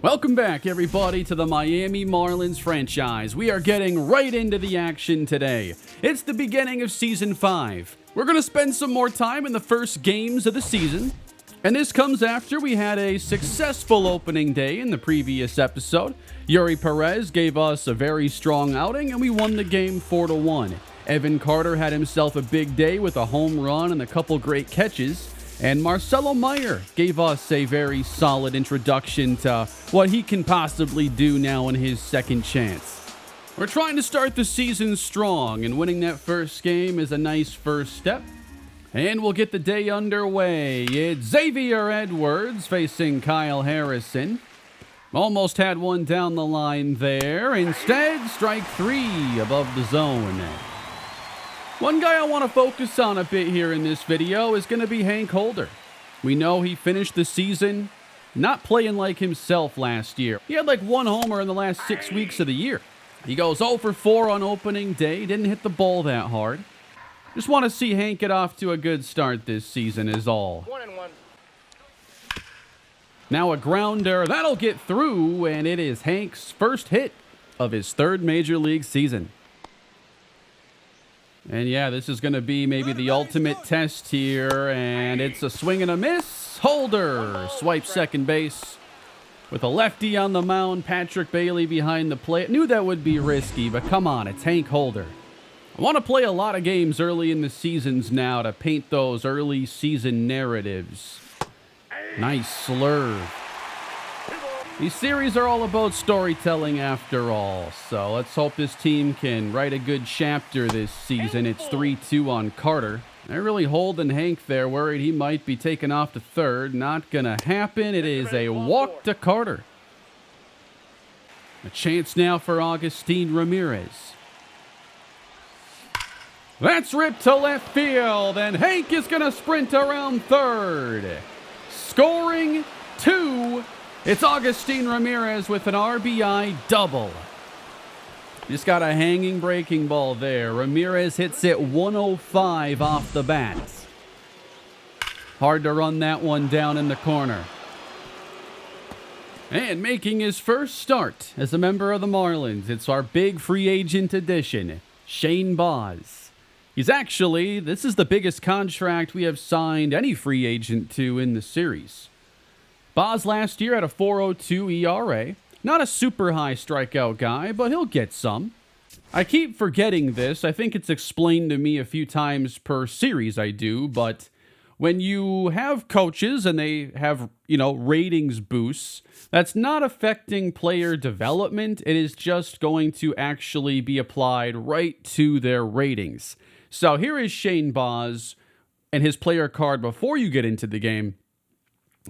Welcome back, everybody, to the Miami Marlins franchise. We are getting right into the action today. It's the beginning of Season 5. We're going to spend some more time in the first games of the season. And this comes after we had a successful opening day in the previous episode. Yuri Perez gave us a very strong outing, and we won the game 4-1. Evan Carter had himself a big day with a home run and a couple great catches. And Marcelo Meyer gave us a very solid introduction to what he can possibly do now in his second chance. We're trying to start the season strong, and winning that first game is a nice first step. And we'll get the day underway. It's Xavier Edwards facing Kyle Harrison. Almost had one down the line there. Instead, strike three above the zone. One guy I want to focus on a bit here in this video is going to be Hank Holder. We know he finished the season not playing like himself last year. He had like one homer in the last 6 weeks of the year. He goes 0 for 4 on opening day, didn't hit the ball that hard. Just want to see Hank get off to a good start this season is all. 1-1. Now a grounder, that'll get through, and it is Hank's first hit of his third major league season. And yeah, this is going to be maybe the ultimate test here, and it's a swing and a miss. Holder swipes second base with a lefty on the mound. Patrick Bailey behind the plate. Knew that would be risky, but come on, it's Hank Holder. I want to play a lot of games early in the seasons now to paint those early season narratives. Nice slurve. These series are all about storytelling after all, so let's hope this team can write a good chapter this season. It's 3-2 on Carter. They're really holding Hank there, worried he might be taken off to third. Not gonna happen. It is a walk to Carter. A chance now for Agustin Ramirez. That's ripped to left field, and Hank is gonna sprint around third. Scoring 2. It's Agustin Ramirez with an RBI double. Just got a hanging breaking ball there. Ramirez hits it 105 off the bat. Hard to run that one down in the corner. And making his first start as a member of the Marlins, it's our big free agent addition, Shane Baz. This is the biggest contract we have signed any free agent to in the series. Baz last year had a 4.02 ERA. Not a super high strikeout guy, but he'll get some. I keep forgetting this. I think it's explained to me a few times per series I do, but when you have coaches and they have, ratings boosts, that's not affecting player development. It is just going to actually be applied right to their ratings. So here is Shane Baz and his player card before you get into the game.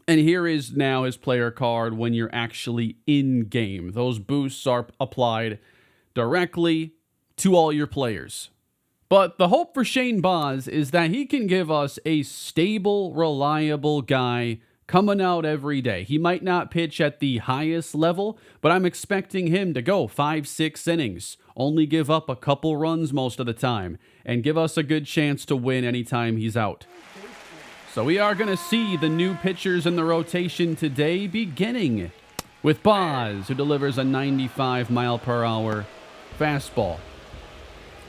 And here is now his player card when you're actually in game. Those boosts are applied directly to all your players. But the hope for Shane Baz is that he can give us a stable, reliable guy coming out every day. He might not pitch at the highest level, but I'm expecting him to go 5-6 innings, only give up a couple runs most of the time, and give us a good chance to win anytime he's out. So we are going to see the new pitchers in the rotation today, beginning with Baz, who delivers a 95-mile-per-hour fastball.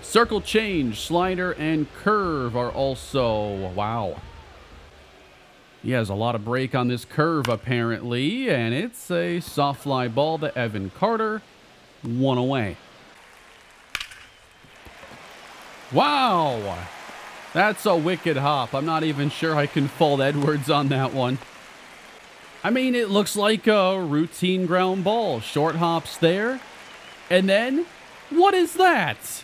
Circle change, slider, and curve are also, wow. He has a lot of break on this curve, apparently, and it's a soft fly ball to Evan Carter, 1 away. Wow! That's a wicked hop. I'm not even sure I can fault Edwards on that one. I mean, it looks like a routine ground ball. Short hops there. And then, what is that?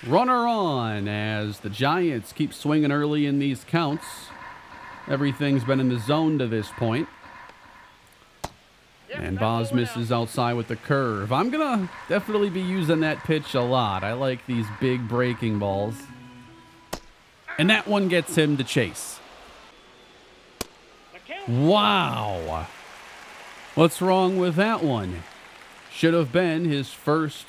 Runner on as the Giants keep swinging early in these counts. Everything's been in the zone to this point. And Baz misses outside with the curve. I'm going to definitely be using that pitch a lot. I like these big breaking balls. And that one gets him to chase. Wow. What's wrong with that one? Should have been his first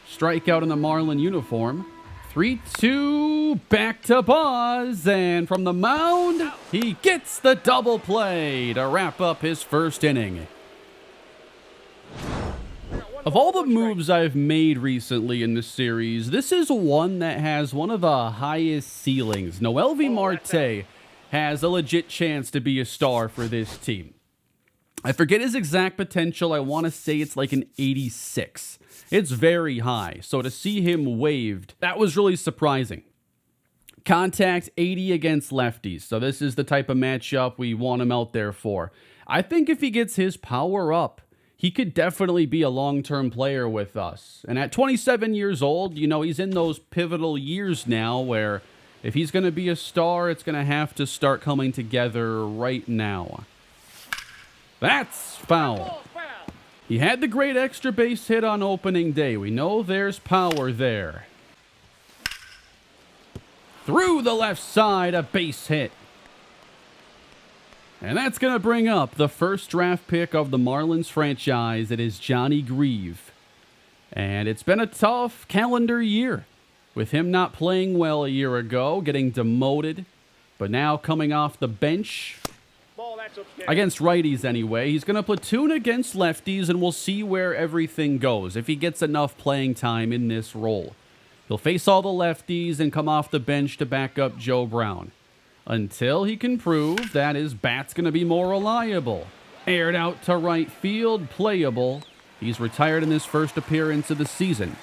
strikeout in the Marlin uniform. 3-2, back to Boz, and from the mound, he gets the double play to wrap up his first inning. Of all the moves I've made recently in this series, this is one that has one of the highest ceilings. Noelvi Marte has a legit chance to be a star for this team. I forget his exact potential. I want to say it's like an 86. It's very high. So to see him waived, that was really surprising. Contact 80 against lefties. So this is the type of matchup we want him out there for. I think if he gets his power up, he could definitely be a long-term player with us. And at 27 years old, you know, he's in those pivotal years now where if he's going to be a star, it's going to have to start coming together right now. That's foul. He had the great extra base hit on opening day. We know there's power there. Through the left side, a base hit. And that's going to bring up the first draft pick of the Marlins franchise. It is Johnny Grieve. And it's been a tough calendar year with him not playing well a year ago, getting demoted, but now coming off the bench against righties anyway. He's going to platoon against lefties, and we'll see where everything goes if he gets enough playing time in this role. He'll face all the lefties and come off the bench to back up Joe Brown, until he can prove that his bat's going to be more reliable. Aired out to right field, playable. He's retired in his first appearance of the season.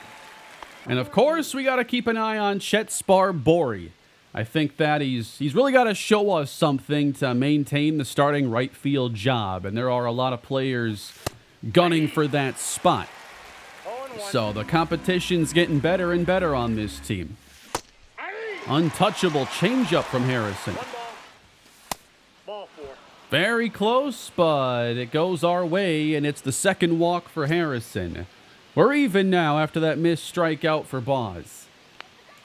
And of course, we got to keep an eye on Chet Sparbori. I think that he's really got to show us something to maintain the starting right field job. And there are a lot of players gunning for that spot. So the competition's getting better and better on this team. Untouchable changeup from Harrison. Very close, but it goes our way, and it's the second walk for Harrison. We're even now after that missed strikeout for Boz.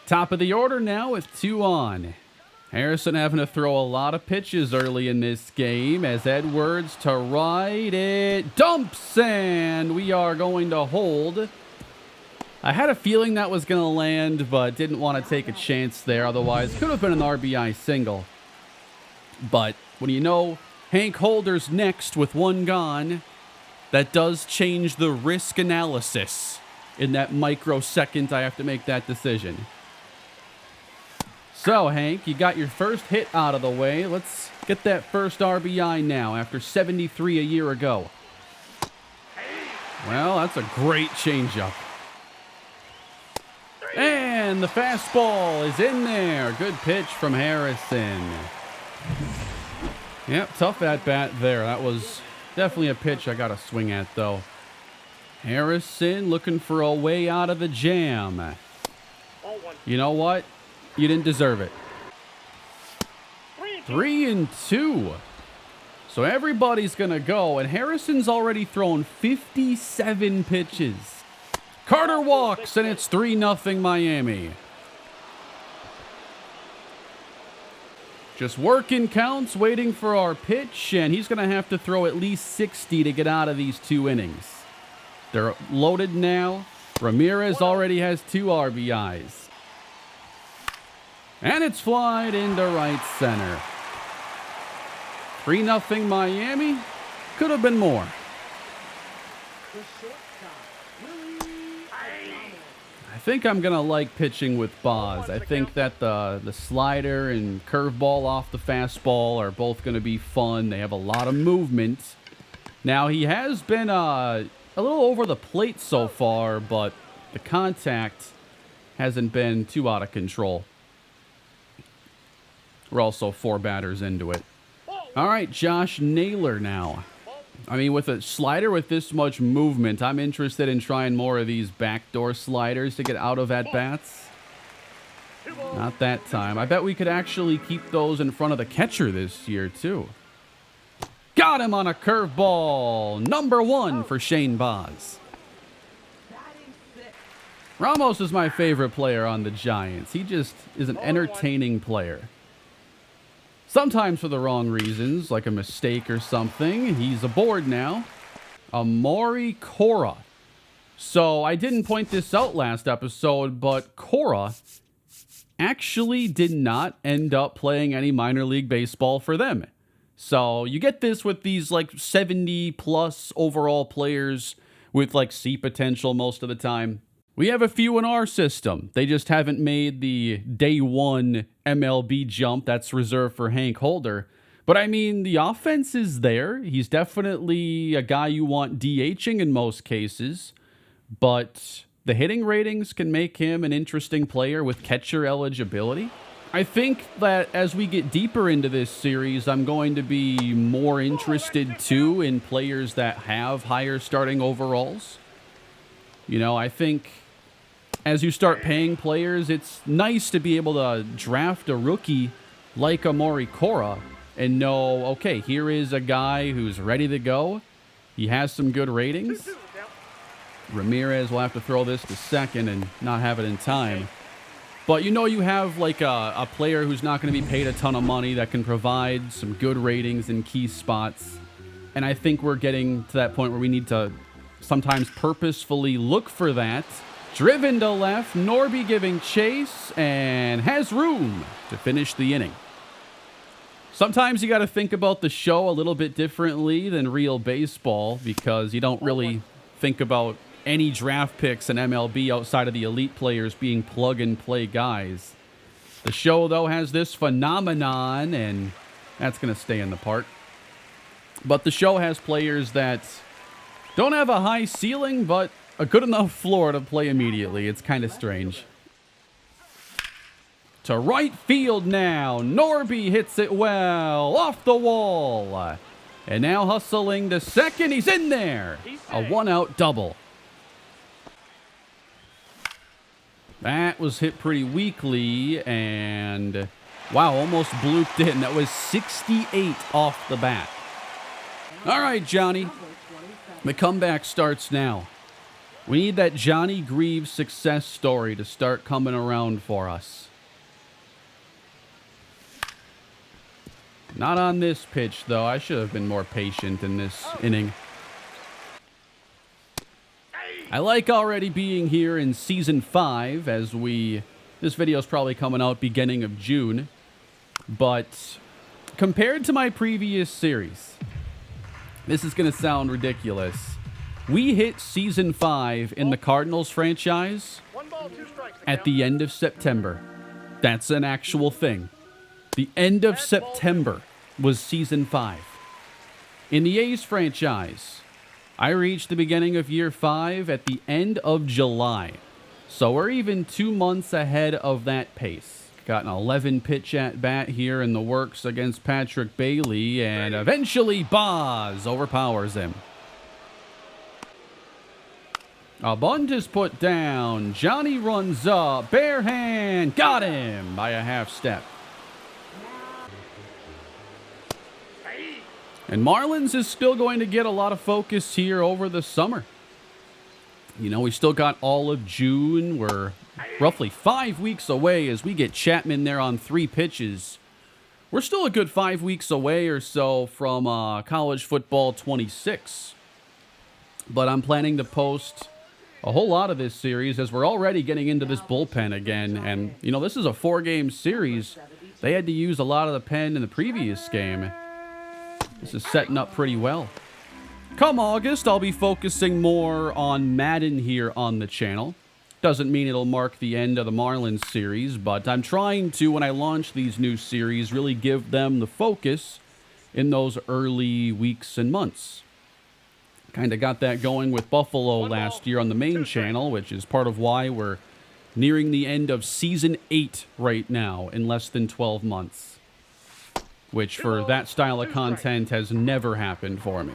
Top of the order now with 2 on. Harrison having to throw a lot of pitches early in this game as Edwards to right, it dumps, and we are going to hold. I had a feeling that was going to land, but didn't want to take a chance there. Otherwise, could have been an RBI single. But when you know Hank Holder's next with 1 gone, that does change the risk analysis. In that microsecond, I have to make that decision. So, Hank, you got your first hit out of the way. Let's get that first RBI now after 73 a year ago. Well, that's a great changeup. And the fastball is in there. Good pitch from Harrison. Yep, tough at-bat there. That was definitely a pitch I got to swing at, though. Harrison looking for a way out of the jam. You know what? You didn't deserve it. 3-2. So everybody's going to go, and Harrison's already thrown 57 pitches. Carter walks, and it's 3-0 Miami. Just working counts, waiting for our pitch, and he's going to have to throw at least 60 to get out of these 2 innings. They're loaded now. Ramirez already has 2 RBIs. And it's flied into right center. 3-0 Miami. Could have been more. I think I'm going to like pitching with Boz. I think that the slider and curveball off the fastball are both going to be fun. They have a lot of movement. Now, he has been a little over the plate so far, but the contact hasn't been too out of control. We're also 4 batters into it. All right, Josh Naylor now. I mean, with a slider with this much movement, I'm interested in trying more of these backdoor sliders to get out of at-bats. Not that time. I bet we could actually keep those in front of the catcher this year, too. Got him on a curveball. Number 1 for Shane Boz. Ramos is my favorite player on the Giants. He just is an entertaining player. Sometimes for the wrong reasons, like a mistake or something. He's aboard now. Amori Cora. So I didn't point this out last episode, but Cora actually did not end up playing any minor league baseball for them. So you get this with these like 70 plus overall players with like C potential most of the time. We have a few in our system. They just haven't made the day one MLB jump that's reserved for Hank Holder. But I mean, the offense is there. He's definitely a guy you want DHing in most cases. But the hitting ratings can make him an interesting player with catcher eligibility. I think that as we get deeper into this series, I'm going to be more interested, too, in players that have higher starting overalls. You know, I think as you start paying players, it's nice to be able to draft a rookie like a Morikora and know, okay, here is a guy who's ready to go. He has some good ratings. Ramirez will have to throw this to second and not have it in time. But you know you have like a player who's not going to be paid a ton of money that can provide some good ratings in key spots. And I think we're getting to that point where we need to sometimes purposefully look for that. Driven to left, Norby giving chase and has room to finish the inning. Sometimes you got to think about the show a little bit differently than real baseball because you don't really think about any draft picks in MLB outside of the elite players being plug-and-play guys. The show, though, has this phenomenon, and that's going to stay in the part. But the show has players that don't have a high ceiling, but a good enough floor to play immediately. It's kind of strange. To right field now. Norby hits it well. Off the wall. And now hustling to second. He's in there. A one-out double. That was hit pretty weakly, and wow, almost blooped in. That was 68 off the bat. All right, Johnny. The comeback starts now. We need that Johnny Greaves success story to start coming around for us. Not on this pitch, though. I should have been more patient in this inning. I like already being here in Season 5 as this video is probably coming out beginning of June. But compared to my previous series, this is going to sound ridiculous. We hit Season 5 in the Cardinals franchise at the end of September. That's an actual thing. The end of September was Season 5. In the A's franchise, I reached the beginning of year 5 at the end of July. So we're even 2 months ahead of that pace. Got an 11 pitch at bat here in the works against Patrick Bailey, and eventually Boz overpowers him. A bunt is put down. Johnny runs up. Bare hand. Got him by a half step. And Marlins is still going to get a lot of focus here over the summer. You know, we still got all of June. We're roughly 5 weeks away as we get Chapman there on 3 pitches. We're still a good 5 weeks away or so from College Football 26. But I'm planning to post a whole lot of this series as we're already getting into this bullpen again. And, you know, this is a 4-game series. They had to use a lot of the pen in the previous game. This is setting up pretty well. Come August, I'll be focusing more on Madden here on the channel. Doesn't mean it'll mark the end of the Marlins series, but I'm trying to, when I launch these new series, really give them the focus in those early weeks and months. Kind of got that going with Buffalo last year on the main channel, which is part of why we're nearing the end of Season 8 right now in less than 12 months. Which for that style of content has never happened for me.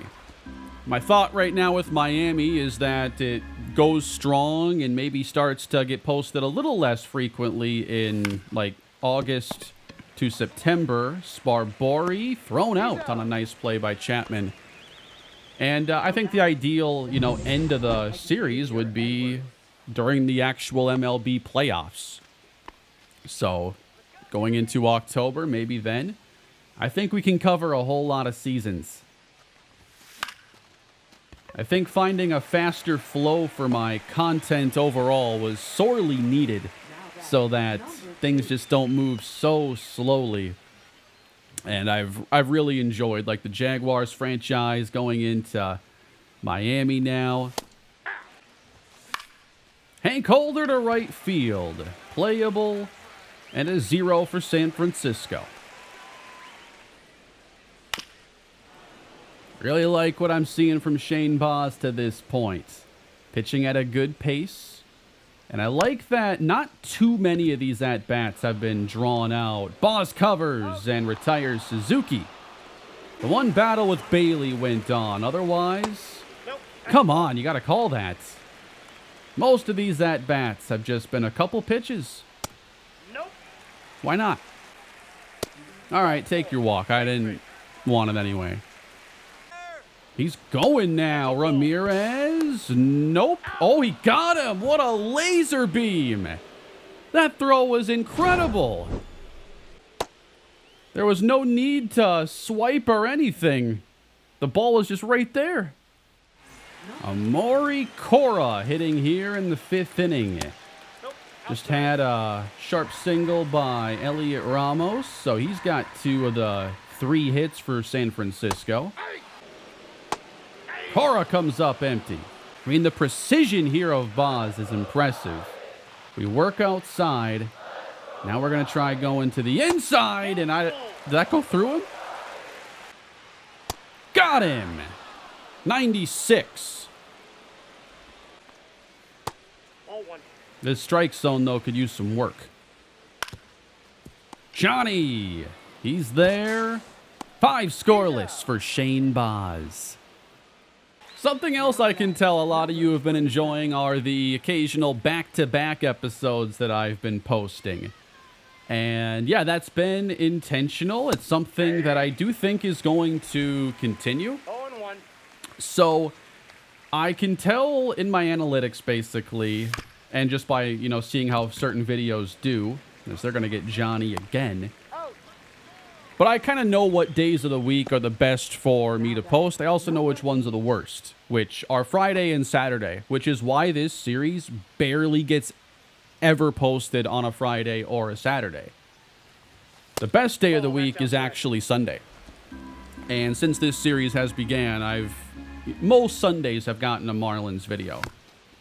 My thought right now with Miami is that it goes strong and maybe starts to get posted a little less frequently in like August to September. Sparbori thrown out on a nice play by Chapman. And I think the ideal, you know, end of the series would be during the actual MLB playoffs. So going into October, maybe then. I think we can cover a whole lot of seasons. I think finding a faster flow for my content overall was sorely needed so that things just don't move so slowly. And I've really enjoyed, like, the Jaguars franchise going into Miami now. Hank Holder to right field. Playable. And a 0 for San Francisco. Really like what I'm seeing from Shane Baz to this point. Pitching at a good pace. And I like that not too many of these at-bats have been drawn out. Baz covers and retires Suzuki. The one battle with Bailey went on. Otherwise, come on, you got to call that. Most of these at-bats have just been a couple pitches. Why not? All right, take your walk. I didn't want it anyway. He's going now. Ramirez. Nope. Oh, he got him. What a laser beam. That throw was incredible. There was no need to swipe or anything. The ball was just right there. Amori Cora hitting here in the 5th inning. Just had a sharp single by Elliot Ramos. So he's got 2 of the 3 hits for San Francisco. Cora comes up empty. I mean, the precision here of Baz is impressive. We work outside. Now we're going to try going to the inside. And did that go through him? Got him. 96. The strike zone, though, could use some work. Johnny. He's there. 5 scoreless for Shane Baz. Something else I can tell a lot of you have been enjoying are the occasional back-to-back episodes that I've been posting. And yeah, that's been intentional. It's something that I do think is going to continue. 0-1. So I can tell in my analytics, basically, and just by, seeing how certain videos do, is they're going to get Johnny again. But I kind of know what days of the week are the best for me to post. I also know which ones are the worst, which are Friday and Saturday, which is why this series barely gets ever posted on a Friday or a Saturday. The best day of the week is actually Sunday. And since this series has began, most Sundays have gotten a Marlins video.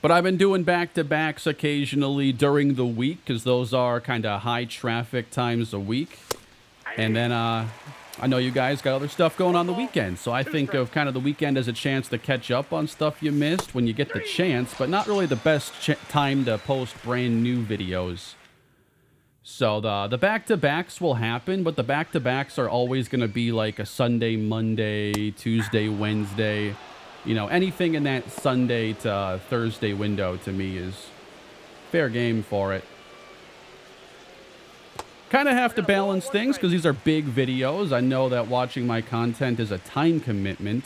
But I've been doing back-to-backs occasionally during the week, because those are kind of high traffic times a week. And then I know you guys got other stuff going on the weekend, so I think of kind of the weekend as a chance to catch up on stuff you missed when you get the chance, but not really the best time to post brand new videos. So the back-to-backs will happen, but the back-to-backs are always going to be like a Sunday, Monday, Tuesday, Wednesday. Anything in that Sunday to Thursday window to me is fair game for it. Kind of have to balance things because these are big videos. I know that watching my content is a time commitment.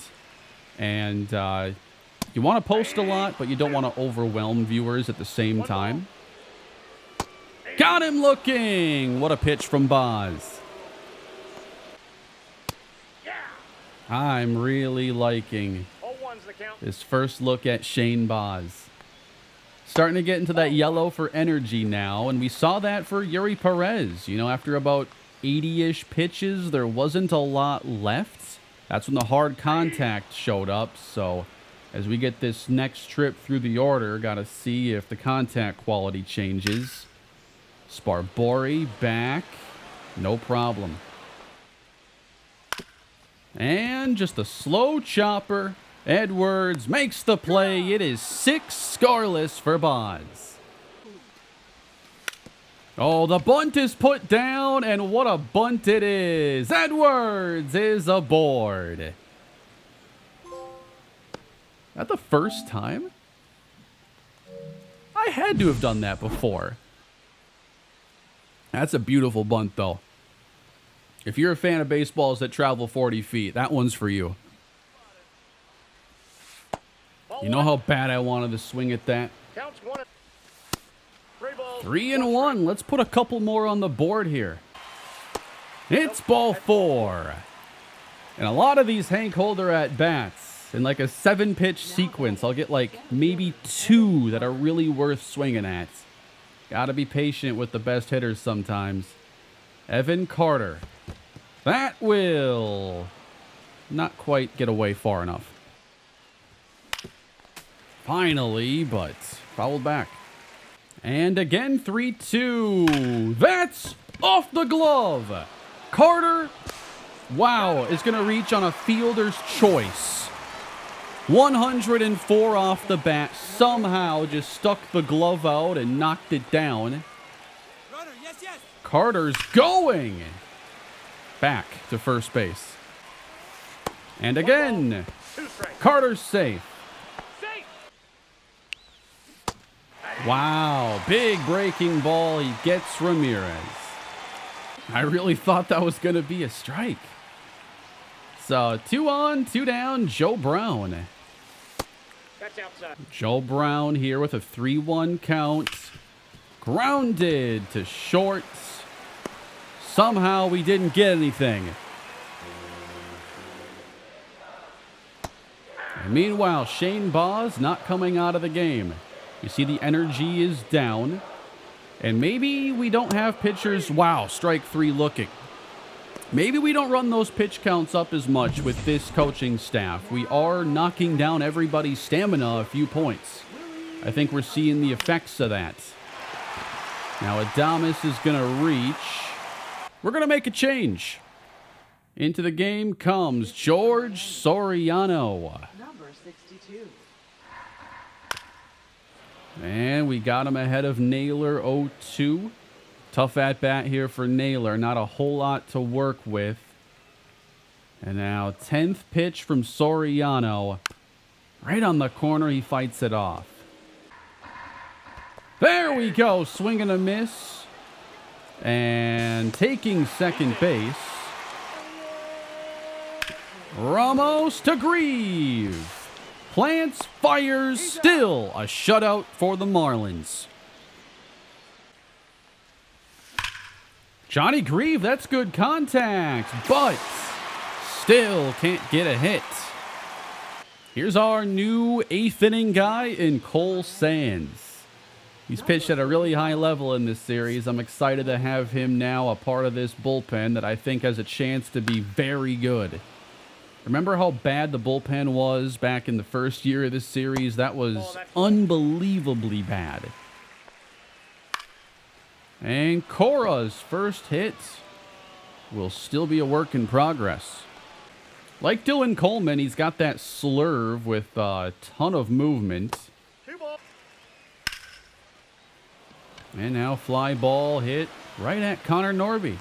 And you want to post a lot, but you don't want to overwhelm viewers at the same time. Got him looking! What a pitch from Baz. I'm really liking this first look at Shane Baz. Starting to get into that yellow for energy now, and we saw that for Yuri Perez. After about 80-ish pitches, there wasn't a lot left. That's when the hard contact showed up, so as we get this next trip through the order, got to see if the contact quality changes. Sparbori back, no problem. And just a slow chopper. Edwards makes the play. It is 6 scoreless for Baz. Oh, the bunt is put down, and what a bunt it is. Edwards is aboard. That the first time? I had to have done that before. That's a beautiful bunt, though. If you're a fan of baseballs that travel 40 feet, that one's for you. You know how bad I wanted to swing at that? 3-1. Let's put a couple more on the board here. It's ball 4. And a lot of these Hank Holder at-bats, in like a 7-pitch sequence, I'll get like maybe 2 that are really worth swinging at. Gotta be patient with the best hitters sometimes. Evan Carter. That will not quite get away far enough. Finally, but fouled back. And again, 3-2. That's off the glove. Carter, wow, is going to reach on a fielder's choice. 104 off the bat. Somehow just stuck the glove out and knocked it down. Runner, yes, yes. Carter's going back to first base. And again, Carter's safe. Wow, big breaking ball. He gets Ramirez. I really thought that was going to be a strike. So 2 on, 2 down, Joe Brown. That's outside. Joe Brown here with a 3-1 count. Grounded to short. Somehow we didn't get anything. And meanwhile, Shane Baz not coming out of the game. You see the energy is down. And maybe we don't have pitchers. Wow, strike 3 looking. Maybe we don't run those pitch counts up as much with this coaching staff. We are knocking down everybody's stamina a few points. I think we're seeing the effects of that. Now Adames is going to reach. We're going to make a change. Into the game comes George Soriano. Number 62. And we got him ahead of Naylor 0-2. Tough at-bat here for Naylor. Not a whole lot to work with. And now 10th pitch from Soriano. Right on the corner, he fights it off. There we go. Swing and a miss. And taking second base. Ramos to Grieve. Plants, fires, still a shutout for the Marlins. Johnny Grieve, that's good contact, but still can't get a hit. Here's our new 8th inning guy in Cole Sands. He's pitched at a really high level in this series. I'm excited to have him now a part of this bullpen that I think has a chance to be very good. Remember how bad the bullpen was back in the first year of this series? That was unbelievably bad. And Cora's first hit will still be a work in progress. Like Dylan Coleman, he's got that slurve with a ton of movement. And now fly ball hit right at Connor Norby.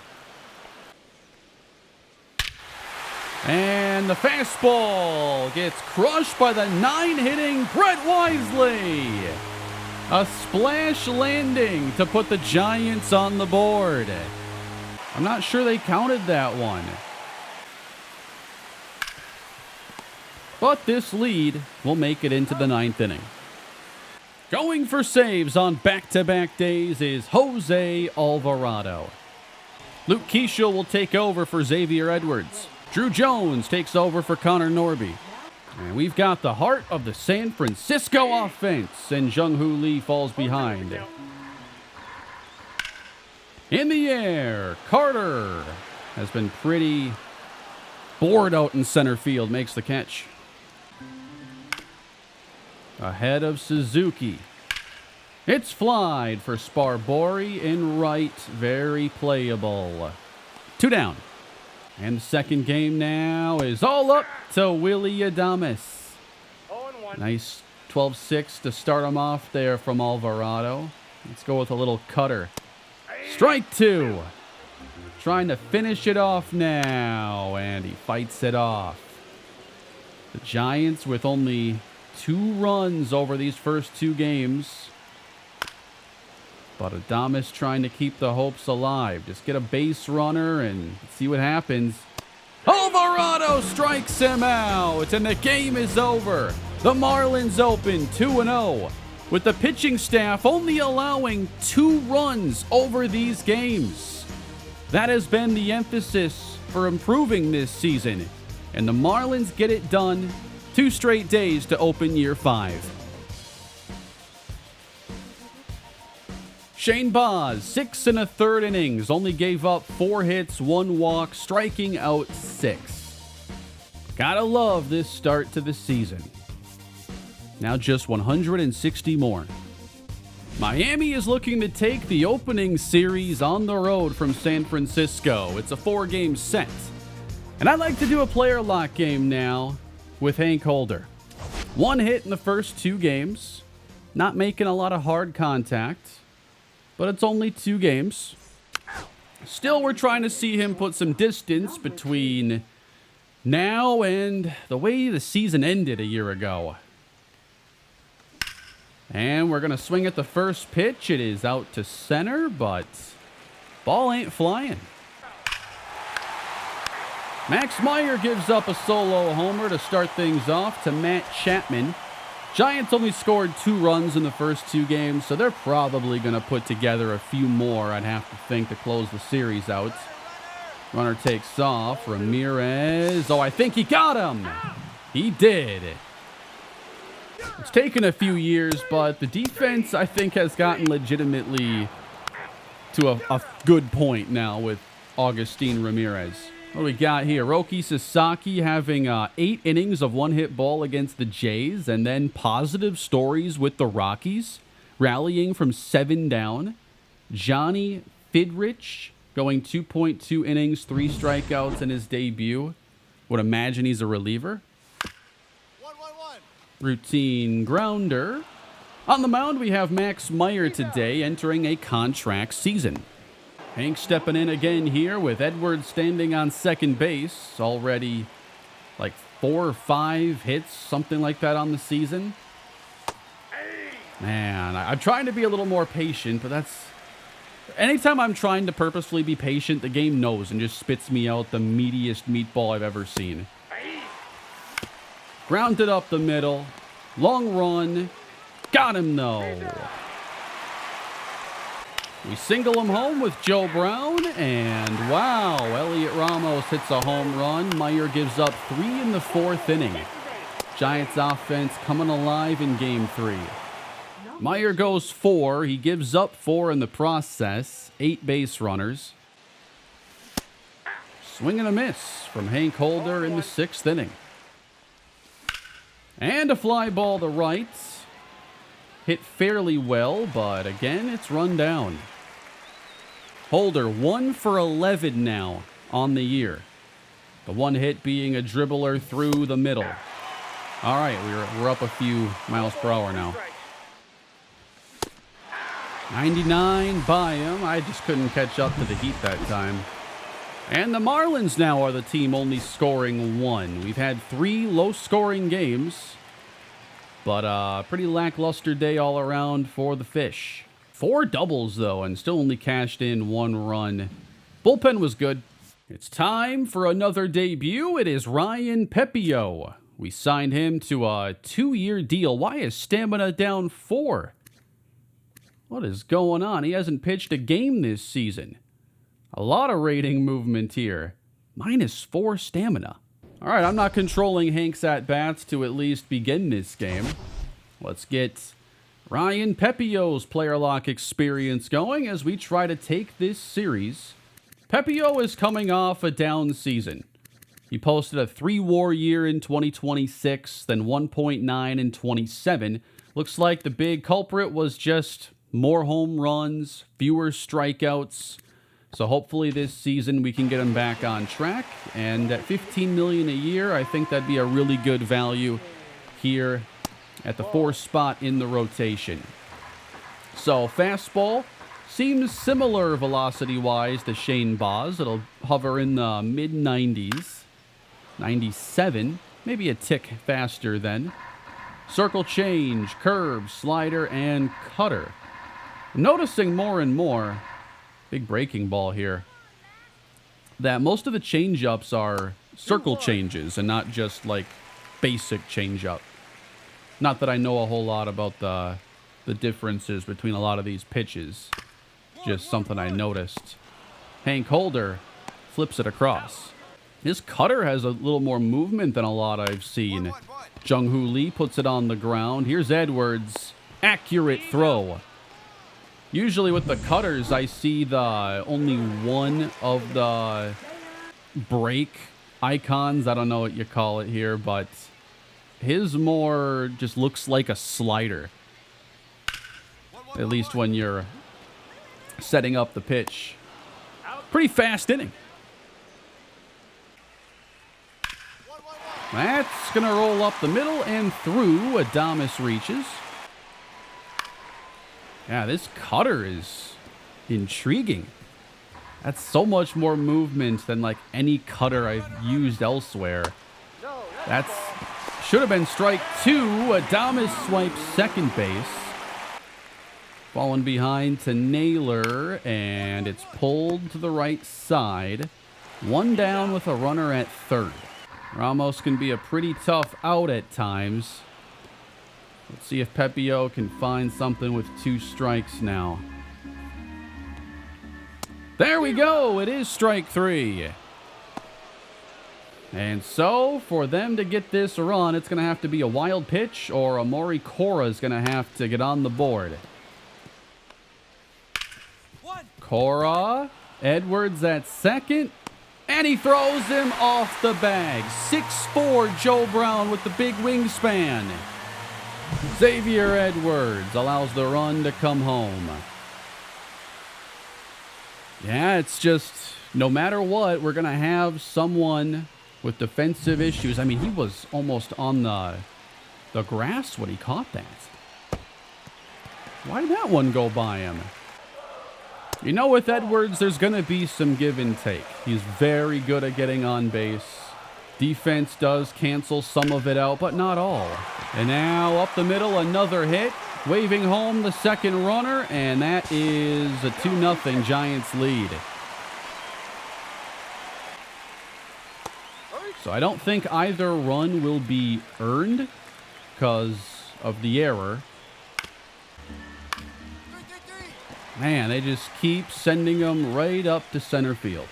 And the fastball gets crushed by the 9-hitting Brett Wisely. A splash landing to put the Giants on the board. I'm not sure they counted that one. But this lead will make it into the 9th inning. Going for saves on back-to-back days is Jose Alvarado. Luke Keisha will take over for Xavier Edwards. Drew Jones takes over for Connor Norby. And we've got the heart of the San Francisco offense, and Jung-Hoo Lee falls behind. In the air, Carter has been pretty bored out in center field, makes the catch. Ahead of Suzuki. It's flied for Sparbori in right, very playable. 2 down. And the second game now is all up to Willie Adames. Nice 12-6 to start him off there from Alvarado. Let's go with a little cutter. Strike 2. Trying to finish it off now, and he fights it off. The Giants with only 2 runs over these first 2 games. But Adames trying to keep the hopes alive. Just get a base runner and see what happens. Alvarado strikes him out, and the game is over. The Marlins open 2-0, with the pitching staff only allowing 2 runs over these games. That has been the emphasis for improving this season, and the Marlins get it done 2 straight days to open year 5. Shane Baz, 6 1/3 innings, only gave up 4 hits, 1 walk, striking out 6. Gotta love this start to the season. Now just 160 more. Miami is looking to take the opening series on the road from San Francisco. It's a 4-game set. And I like to do a player lock game now with Hank Holder. 1 hit in the first 2 games. Not making a lot of hard contact, but it's only 2 games. Still, we're trying to see him put some distance between now and the way the season ended a year ago. And we're going to swing at the first pitch. It is out to center, but ball ain't flying. Max Meyer gives up a solo homer to start things off to Matt Chapman. Giants only scored 2 runs in the first 2 games, so they're probably going to put together a few more, I'd have to think, to close the series out. Runner takes off. Ramirez. Oh, I think he got him. He did. It's taken a few years, but the defense, I think, has gotten legitimately to a good point now with Agustin Ramirez. What do we got here? Roki Sasaki having 8 innings of 1-hit ball against the Jays, and then positive stories with the Rockies, rallying from 7 down. Johnny Fidrich going 2.2 innings, 3 strikeouts in his debut. Would imagine he's a reliever. Routine grounder. On the mound, we have Max Meyer today entering a contract season. Hank stepping in again here with Edwards standing on second base. Already like 4 or 5 hits, something like that on the season. Man, I'm trying to be a little more patient, but that's... Anytime I'm trying to purposefully be patient, the game knows and just spits me out the meatiest meatball I've ever seen. Grounded up the middle. Long run. Got him, though. We single him home with Joe Brown. And wow, Elliot Ramos hits a home run. Meyer gives up 3 in the 4th inning. Giants offense coming alive in Game 3. Meyer goes 4. He gives up 4 in the process. 8 base runners. Swing and a miss from Hank Holder in the 6th inning. And a fly ball to right. Hit fairly well, but again, it's run down. Holder 1 for 11 now on the year. The 1 hit being a dribbler through the middle. All right, we're up a few miles per hour now. 99 by him. I just couldn't catch up to the heat that time. And the Marlins now are the team only scoring 1. We've had 3 low-scoring games, but pretty lackluster day all around for the Fish. 4 doubles, though, and still only cashed in 1 run. Bullpen was good. It's time for another debut. It is Ryan Pepio. We signed him to a 2-year deal. Why is stamina down 4? What is going on? He hasn't pitched a game this season. A lot of rating movement here. -4 stamina. All right, I'm not controlling Hank's at-bats to at least begin this game. Let's get Ryan Pepio's player lock experience going as we try to take this series. Pepio is coming off a down season. He posted a 3 WAR year in 2026, then 1.9 in 27. Looks like the big culprit was just more home runs, fewer strikeouts. So hopefully this season we can get him back on track. And at $15 million a year, I think that'd be a really good value here at the 4th spot in the rotation. So fastball seems similar velocity-wise to Shane Baz. It'll hover in the mid-90s. 97, maybe a tick faster then. Circle change, curve, slider, and cutter. Noticing more and more, big breaking ball here, that most of the change-ups are circle changes and not just like basic change-up. Not that I know a whole lot about the differences between a lot of these pitches. Just something I noticed. Hank Holder flips it across. His cutter has a little more movement than a lot I've seen. Jung-Hoo Lee puts it on the ground. Here's Edwards. Accurate throw. Usually with the cutters, I see the only one of the break icons. I don't know what you call it here, but his more just looks like a slider. At least when you're setting up the pitch. Pretty fast inning. That's going to roll up the middle and through. Adames reaches. Yeah, this cutter is intriguing. That's so much more movement than like any cutter I've used elsewhere. That's should have been strike 2. Adames swipes second base. Falling behind to Naylor, and it's pulled to the right side. One down with a runner at third. Ramos can be a pretty tough out at times. Let's see if Pepio can find something with 2 strikes now. There we go. It is strike 3. And so, for them to get this run, it's going to have to be a wild pitch, or Amori Cora is going to have to get on the board. Cora, Edwards at second, and he throws him off the bag. 6'4" Joe Brown with the big wingspan. Xavier Edwards allows the run to come home. Yeah, it's just, no matter what, we're going to have someone with defensive issues. I mean, he was almost on the grass when he caught that. Why did that one go by him? You know, with Edwards, there's going to be some give and take. He's very good at getting on base. Defense does cancel some of it out, but not all. And now up the middle, another hit. Waving home the second runner, and that is a 2-0 Giants lead. So I don't think either run will be earned because of the error. Man, they just keep sending them right up to center field.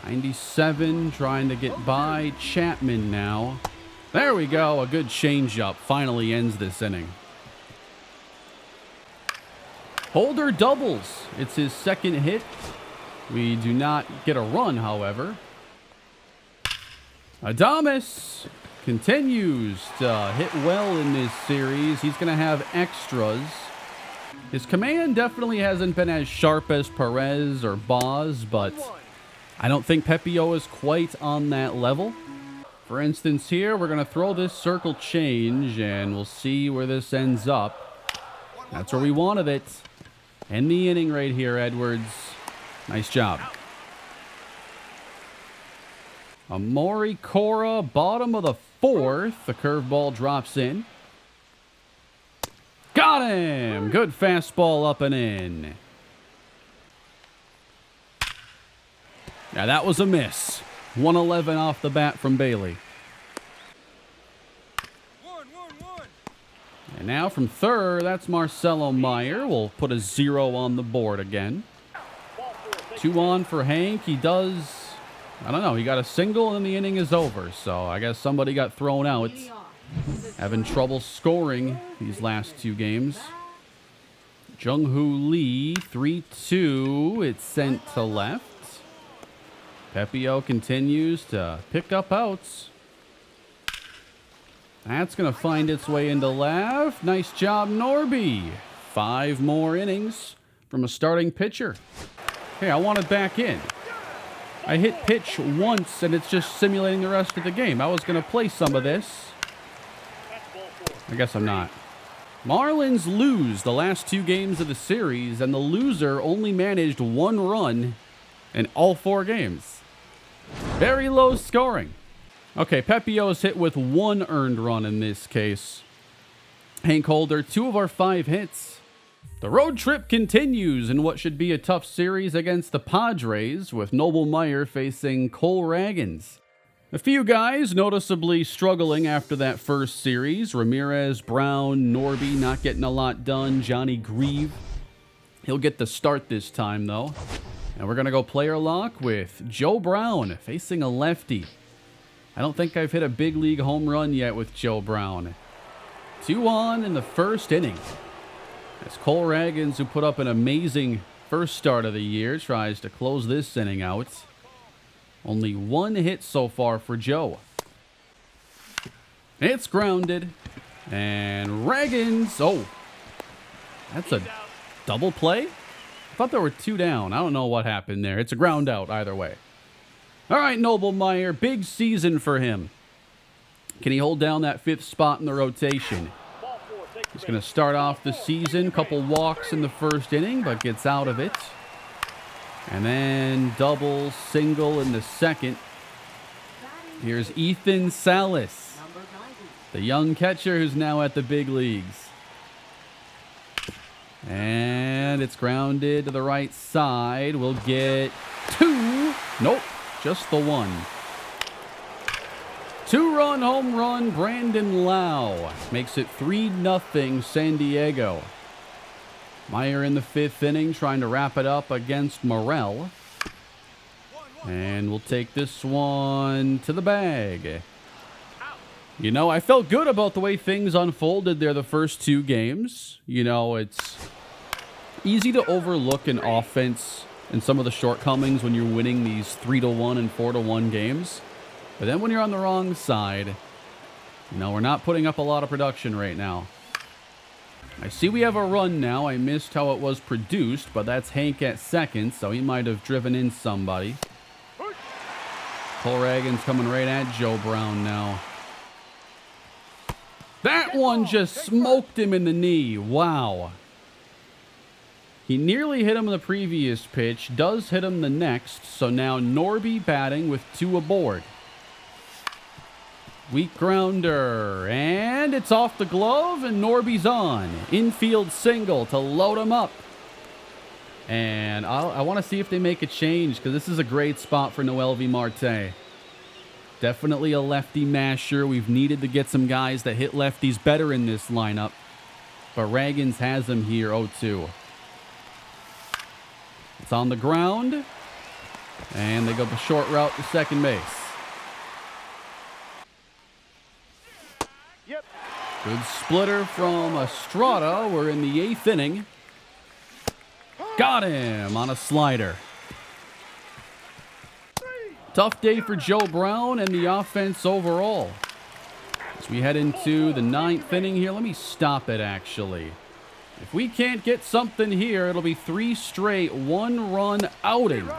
97 trying to get by Chapman now. There we go. A good changeup finally ends this inning. Holder doubles. It's his second hit. We do not get a run, however. Adames continues to hit well in this series. He's going to have extras. His command definitely hasn't been as sharp as Perez or Boz, but I don't think Pepio is quite on that level. For instance, here, we're going to throw this circle change, and we'll see where this ends up. That's where we wanted it. End the inning right here, Edwards. Nice job. Amori Cora, bottom of the 4th. The curveball drops in. Got him! Good fastball up and in. Yeah, that was a miss. 111 off the bat from Bailey. And now from third, that's Marcelo Meyer. We'll put a 0 on the board again. 2 on for Hank. He does, I don't know, he got a single and the inning is over. So I guess somebody got thrown out. Having trouble scoring these last 2 games. Jung-Hoo Lee, 3-2. It's sent to left. Pepio continues to pick up outs. That's going to find its way into left. Nice job, Norby. 5 more innings from a starting pitcher. Hey, I want it back in. I hit pitch once, and it's just simulating the rest of the game. I was going to play some of this. I guess I'm not. Marlins lose the last 2 games of the series, and the loser only managed 1 run in all 4 games. Very low scoring. Okay, Pepio is hit with 1 earned run in this case. Hank Holder, 2 of our 5 hits. The road trip continues in what should be a tough series against the Padres, with Noble Meyer facing Cole Ragans. A few guys noticeably struggling after that first series. Ramirez, Brown, Norby not getting a lot done. Johnny Grieve. He'll get the start this time, though. And we're going to go player lock with Joe Brown facing a lefty. I don't think I've hit a big league home run yet with Joe Brown. 2 on in the first inning. As Cole Ragans, who put up an amazing first start of the year, tries to close this inning out. Only 1 hit so far for Joe. It's grounded. And Ragans, oh, that's a double play? I thought there were 2 down. I don't know what happened there. It's a ground out either way. All right, Noblemeyer, big season for him. Can he hold down that 5th spot in the rotation? He's going to start off the season. Couple walks in the first inning, but gets out of it. And then double, single in the second. Here's Ethan Salas, the young catcher who's now at the big leagues. And it's grounded to the right side. We'll get 2. Nope, just the 1. 2-run home run, Brandon Lau. Makes it 3-0 San Diego. Meyer in the 5th inning trying to wrap it up against Morel. And we'll take this one to the bag. You know, I felt good about the way things unfolded there the first 2 games. You know, it's easy to overlook an offense and some of the shortcomings when you're winning these 3-1 and 4-1 games. But then when you're on the wrong side, you know, we're not putting up a lot of production right now. I see we have a run now. I missed how it was produced, but that's Hank at second, so he might have driven in somebody. Cole Ragans coming right at Joe Brown now. That one just smoked him in the knee. Wow. He nearly hit him in the previous pitch, does hit him the next, so now Norby batting with 2 aboard. Weak grounder, and it's off the glove, and Norby's on. Infield single to load him up. And I want to see if they make a change, because this is a great spot for Noelvi Marte. Definitely a lefty masher. We've needed to get some guys that hit lefties better in this lineup. But Ragans has him here, 0-2. It's on the ground. And they go the short route to second base. Good splitter from Estrada. We're in the 8th inning. Got him on a slider. Tough day for Joe Brown and the offense overall. As we head into the 9th inning here, let me stop it actually. If we can't get something here, it'll be 3 straight 1-run outings.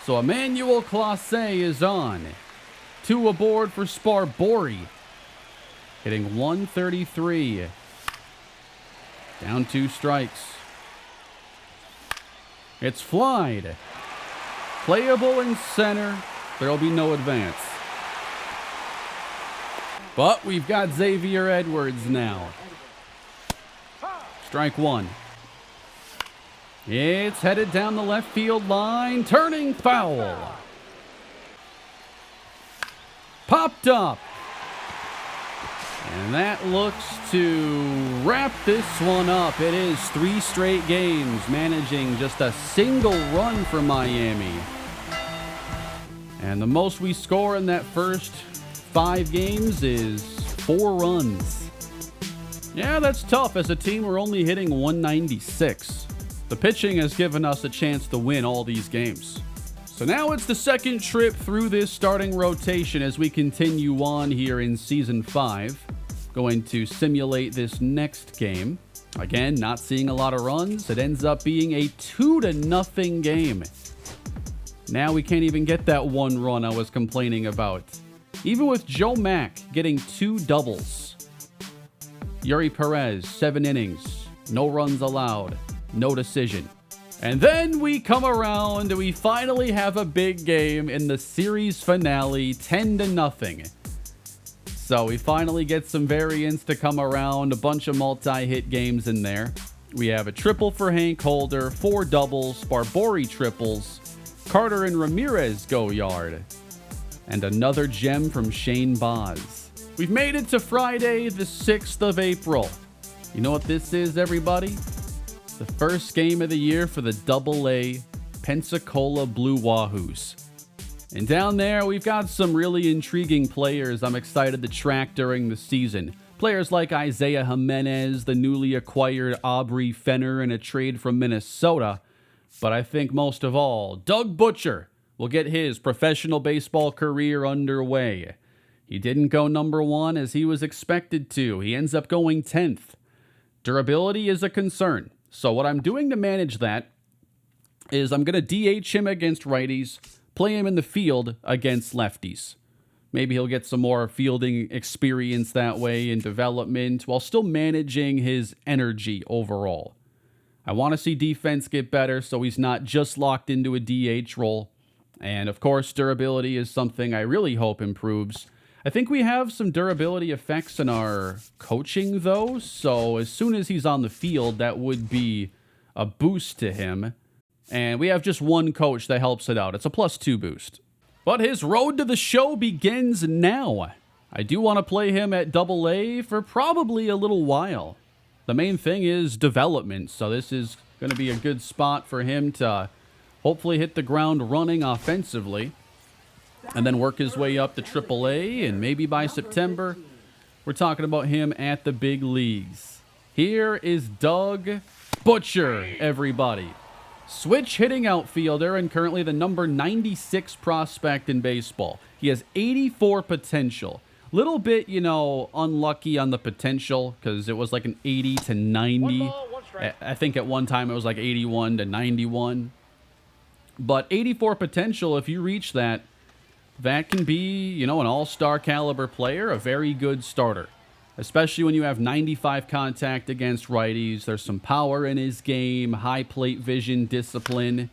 So Emmanuel Clase is on. 2 aboard for Sparbori. Hitting 133. Down 2 strikes. It's flied. Playable in center. There'll be no advance. But we've got Xavier Edwards now. Strike 1. It's headed down the left field line. Turning foul. Popped up. And that looks to wrap this one up. It is 3 straight games, managing just a single run for Miami. And the most we score in that first 5 games is 4 runs. Yeah, that's tough. As a team, we're only hitting 196. The pitching has given us a chance to win all these games. So now it's the second trip through this starting rotation as we continue on here in Season 5. Going to simulate this next game. Again, not seeing a lot of runs. It ends up being a 2-0 game. Now we can't even get that 1 run I was complaining about. Even with Joe Mack getting 2 doubles. Yuri Perez, 7 innings. No runs allowed. No decision. And then we come around and we finally have a big game in the series finale, 10-0. So we finally get some variants to come around, a bunch of multi-hit games in there. We have a triple for Hank Holder, 4 doubles, Barbori triples, Carter and Ramirez go yard, and another gem from Shane Boz. We've made it to Friday, the 6th of April. You know what this is, everybody? The first game of the year for the AA Pensacola Blue Wahoos. And down there, we've got some really intriguing players I'm excited to track during the season. Players like Isaiah Jimenez, the newly acquired Aubrey Fenner in a trade from Minnesota. But I think most of all, Doug Butcher will get his professional baseball career underway. He didn't go number 1 as he was expected to. He ends up going 10th. Durability is a concern. So what I'm doing to manage that is I'm going to DH him against righties, play him in the field against lefties. Maybe he'll get some more fielding experience that way in development while still managing his energy overall. I want to see defense get better so he's not just locked into a DH role. And of course, durability is something I really hope improves. I think we have some durability effects in our coaching though, so as soon as he's on the field, that would be a boost to him. And we have just one coach that helps it out. It's a +2 boost. But his road to the show begins now. I do want to play him at AA for probably a little while. The main thing is development, so this is going to be a good spot for him to hopefully hit the ground running offensively and then work his way up to AAA, and maybe by September, we're talking about him at the big leagues. Here is Doug Butcher, everybody. Switch hitting outfielder and currently the number 96 prospect in baseball. He has 84 potential. Little bit, unlucky on the potential because it was like an 80 to 90. I think at one time it was like 81 to 91. But 84 potential, if you reach that, that can be, an all-star caliber player, a very good starter. Especially when you have 95 contact against righties. There's some power in his game, high plate vision, discipline.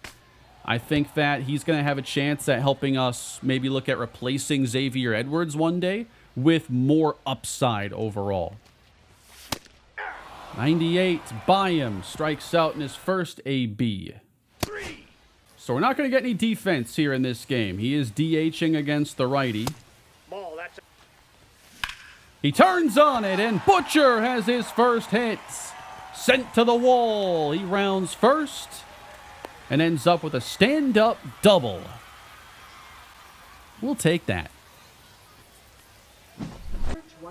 I think that he's going to have a chance at helping us maybe look at replacing Xavier Edwards one day with more upside overall. 98, by him, strikes out in his first AB. So we're not going to get any defense here in this game. He is DHing against the righty. He turns on it, and Butcher has his first hit. Sent to the wall. He rounds first and ends up with a stand-up double. We'll take that.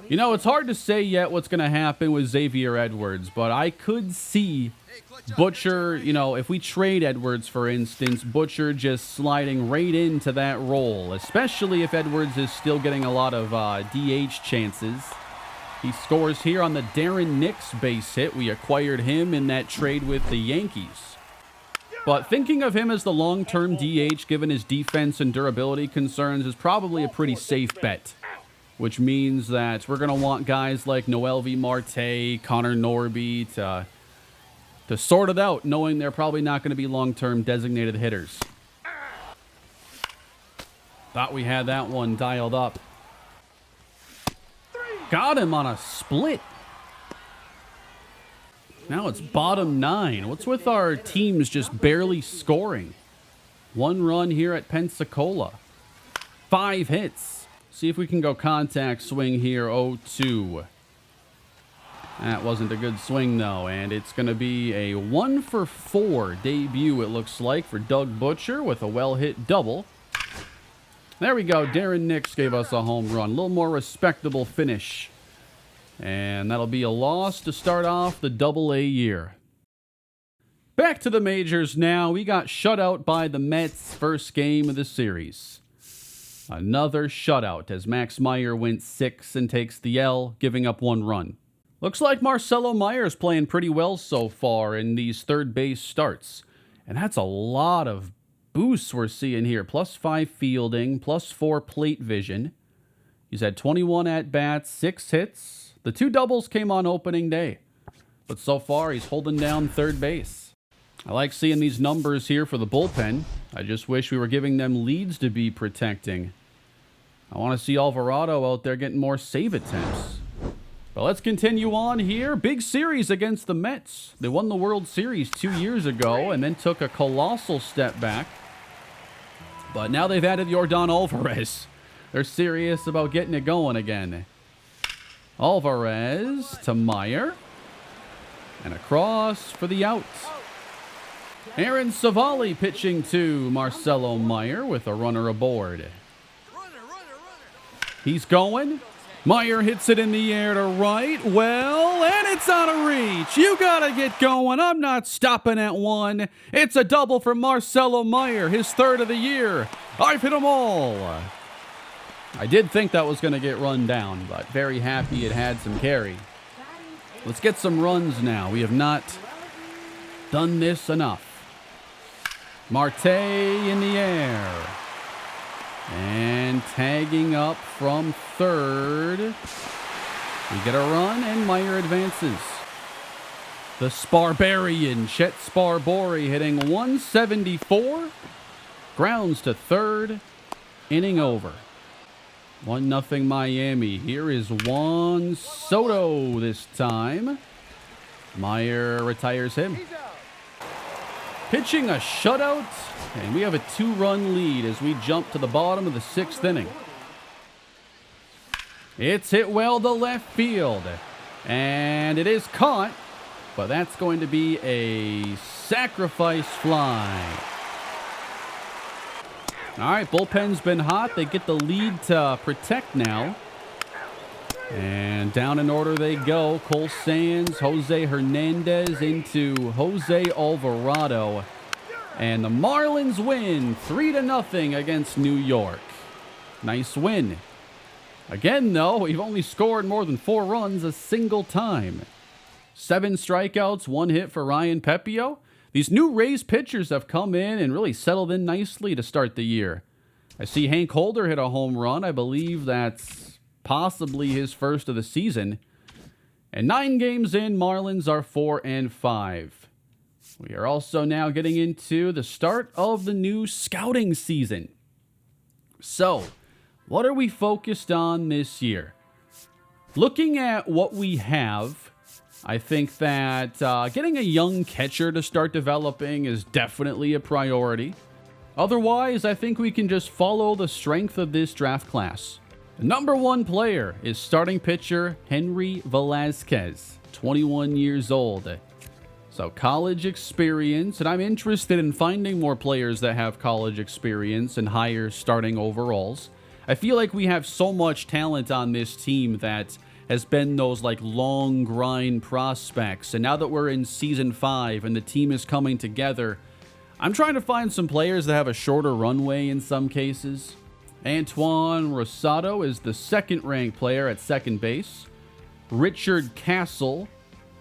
It's hard to say yet what's going to happen with Xavier Edwards, but I could see Butcher, if we trade Edwards, for instance, Butcher just sliding right into that role, especially if Edwards is still getting a lot of DH chances. He scores here on the Darren Nix base hit. We acquired him in that trade with the Yankees. But thinking of him as the long-term DH, given his defense and durability concerns, is probably a pretty safe bet. Which means that we're going to want guys like Noel V. Marte, Connor Norby to sort it out, knowing they're probably not going to be long-term designated hitters. Thought we had that one dialed up. Got him on a split. Now it's bottom 9. What's with our teams just barely scoring? 1 run here at Pensacola. 5 hits. See if we can go contact swing here, 0-2. That wasn't a good swing, though, and it's going to be a 1-for-4 debut, it looks like, for Doug Butcher with a well-hit double. There we go. Darren Nix gave us a home run. A little more respectable finish. And that'll be a loss to start off the AA year. Back to the majors now. We got shut out by the Mets first game of the series. Another shutout as Max Meyer went 6 and takes the L, giving up 1 run. Looks like Marcelo Meyer's playing pretty well so far in these third base starts. And that's a lot of boosts we're seeing here. +5 fielding, +4 plate vision. He's had 21 at-bats, 6 hits. The 2 doubles came on opening day. But so far, he's holding down third base. I like seeing these numbers here for the bullpen. I just wish we were giving them leads to be protecting. I want to see Alvarado out there getting more save attempts. But let's continue on here. Big series against the Mets. They won the World Series 2 years ago and then took a colossal step back. But now they've added Yordan Alvarez. They're serious about getting it going again. Alvarez to Meyer. And across for the out. Aaron Savali pitching to Marcelo Meyer with a runner aboard. He's going. Meyer hits it in the air to right. Well, and it's on a reach. You gotta get going. I'm not stopping at one. It's a double for Marcelo Meyer, his third of the year. I've hit them all. I did think that was going to get run down, but very happy it had some carry. Let's get some runs now. We have not done this enough. Marte in the air. And tagging up from third. We get a run, and Meyer advances. The Sparbarian, Chet Sparbori, hitting 174. Grounds to third. Inning over. 1-0 Miami. Here is Juan Soto this time. Meyer retires him. Pitching a shutout, and we have a 2-run lead as we jump to the bottom of the 6th inning. It's hit well to left field, and it is caught, but that's going to be a sacrifice fly. All right, bullpen's been hot. They get the lead to protect now. And down in order they go. Cole Sands, Jose Hernandez into Jose Alvarado. And the Marlins win 3-0 against New York. Nice win. Again, though, we've only scored more than 4 runs a single time. 7 strikeouts, 1 hit for Ryan Pepio. These new Rays pitchers have come in and really settled in nicely to start the year. I see Hank Holder hit a home run. I believe that's possibly his first of the season. And 9 games in, Marlins are 4-5. We are also now getting into the start of the new scouting season. So, what are we focused on this year? Looking at what we have, I think that getting a young catcher to start developing is definitely a priority. Otherwise, I think we can just follow the strength of this draft class. The number 1 player is starting pitcher Henry Velazquez, 21 years old. So college experience, and I'm interested in finding more players that have college experience and higher starting overalls. I feel like we have so much talent on this team that has been those like long grind prospects. And now that we're in season 5 and the team is coming together, I'm trying to find some players that have a shorter runway in some cases. Antoine Rosado is the 2nd ranked player at second base. Richard Castle,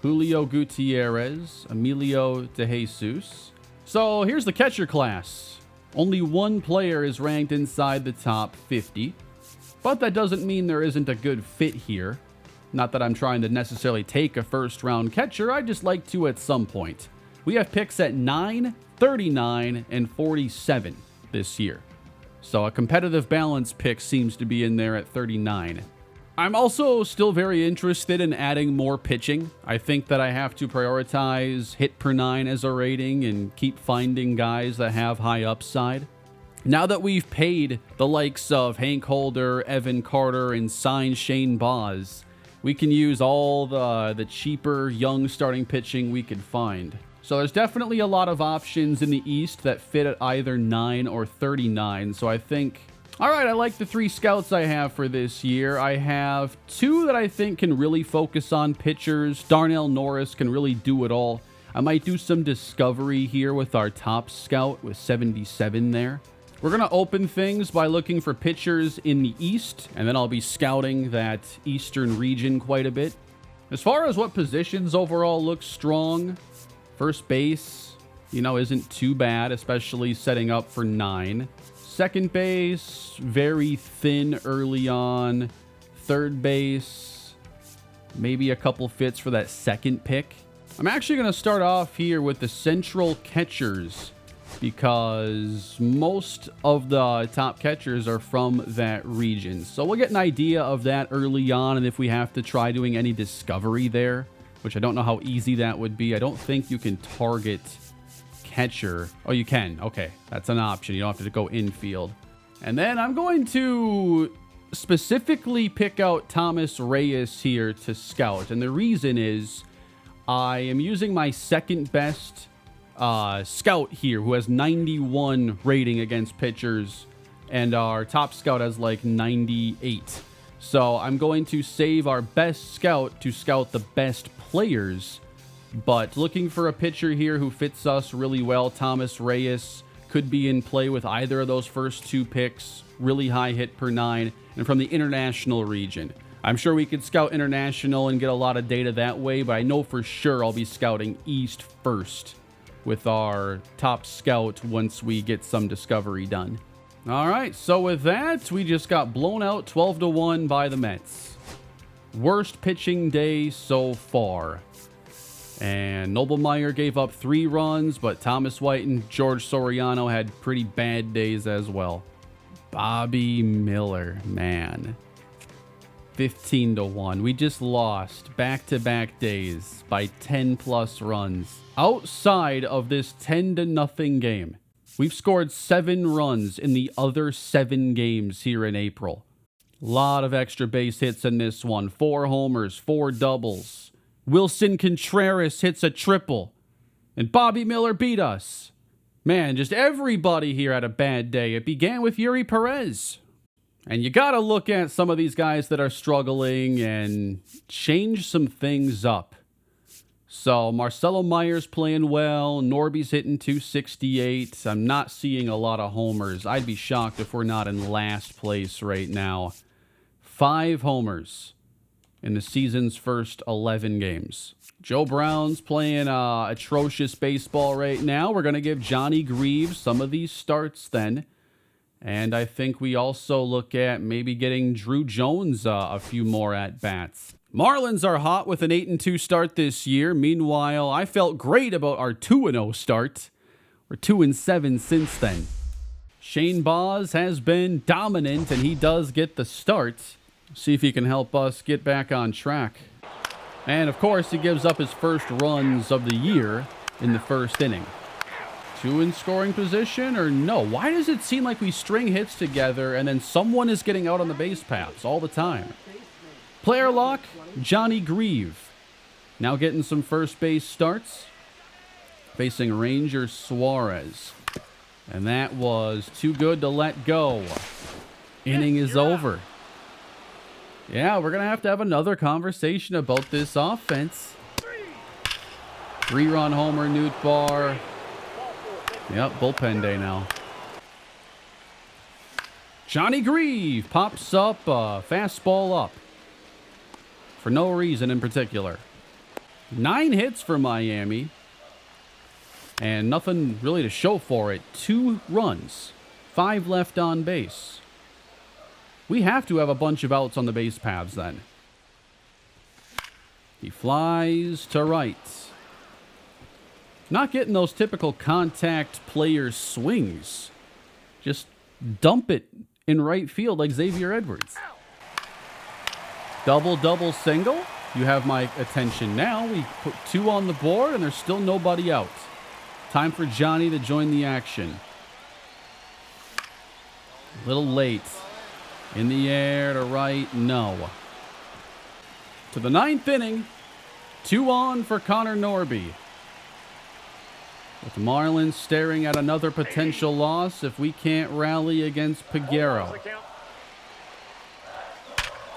Julio Gutierrez, Emilio De Jesus. So here's the catcher class. Only 1 player is ranked inside the top 50. But that doesn't mean there isn't a good fit here. Not that I'm trying to necessarily take a first-round catcher, I'd just like to at some point. We have picks at 9, 39, and 47 this year. So a competitive balance pick seems to be in there at 39. I'm also still very interested in adding more pitching. I think that I have to prioritize hit per 9 as a rating and keep finding guys that have high upside. Now that we've paid the likes of Hank Holder, Evan Carter, and signed Shane Baz, we can use all the cheaper young starting pitching we could find. So there's definitely a lot of options in the East that fit at either 9 or 39. So I think, all right, I like the 3 scouts I have for this year. I have 2 that I think can really focus on pitchers. Darnell Norris can really do it all. I might do some discovery here with our top scout with 77 there. We're going to open things by looking for pitchers in the East, and then I'll be scouting that Eastern region quite a bit. As far as what positions overall look strong, first base, isn't too bad, especially setting up for 9. Second base, very thin early on. Third base, maybe a couple fits for that second pick. I'm actually going to start off here with the central catchers because most of the top catchers are from that region. So we'll get an idea of that early on, and if we have to try doing any discovery there, which I don't know how easy that would be. I don't think you can target catcher. Oh, you can. Okay, that's an option. You don't have to go infield. And then I'm going to specifically pick out Thomas Reyes here to scout. And the reason is I am using my second best scout here, who has 91 rating against pitchers, and our top scout has like 98. So I'm going to save our best scout to scout the best players. But looking for a pitcher here who fits us really well. Thomas Reyes could be in play with either of those first 2 picks. Really high hit per 9. And from the international region. I'm sure we could scout international and get a lot of data that way. But I know for sure I'll be scouting East first with our top scout once we get some discovery done. All right, so with that, we just got blown out 12-1 by the Mets. Worst pitching day so far. And Noblemeyer gave up 3 runs, but Thomas White and George Soriano had pretty bad days as well. Bobby Miller, man. 15-1. We just lost back-to-back days by 10+ runs. Outside of this 10-0 game, we've scored 7 runs in the other 7 games here in April. Lot of extra base hits in this one. 4 homers, 4 doubles. Wilson Contreras hits a triple. And Bobby Miller beat us. Man, just everybody here had a bad day. It began with Yuri Perez. And you got to look at some of these guys that are struggling and change some things up. So Marcelo Meyer's playing well. Norby's hitting 268. I'm not seeing a lot of homers. I'd be shocked if we're not in last place right now. 5 homers in the season's first 11 games. Joe Brown's playing atrocious baseball right now. We're going to give Johnny Greaves some of these starts then. And I think we also look at maybe getting Drew Jones a few more at-bats. Marlins are hot with an 8-2 start this year. Meanwhile, I felt great about our 2-0 start. We're 2-7 since then. Shane Baz has been dominant, and he does get the start. See if he can help us get back on track. And, of course, he gives up his first runs of the year in the first inning. 2 in scoring position, or no? Why does it seem like we string hits together and then someone is getting out on the base paths all the time? Player lock, Johnny Grieve. Now getting some first base starts. Facing Ranger Suarez. And that was too good to let go. Inning is over. Yeah, we're going to have another conversation about this offense. 3-run homer, Nootbaar. Yep, bullpen day now. Johnny Grieve pops up, fastball up. For no reason in particular. 9 hits for Miami. And nothing really to show for it. 2 runs. 5 left on base. We have to have a bunch of outs on the base paths then. He flies to right. Not getting those typical contact player swings. Just dump it in right field like Xavier Edwards. Double, single. You have my attention now. We put 2 on the board and there's still nobody out. Time for Johnny to join the action. A little late. In the air to right, no. To the 9th inning. 2 on for Connor Norby. With the Marlins staring at another potential loss if we can't rally against Peguero.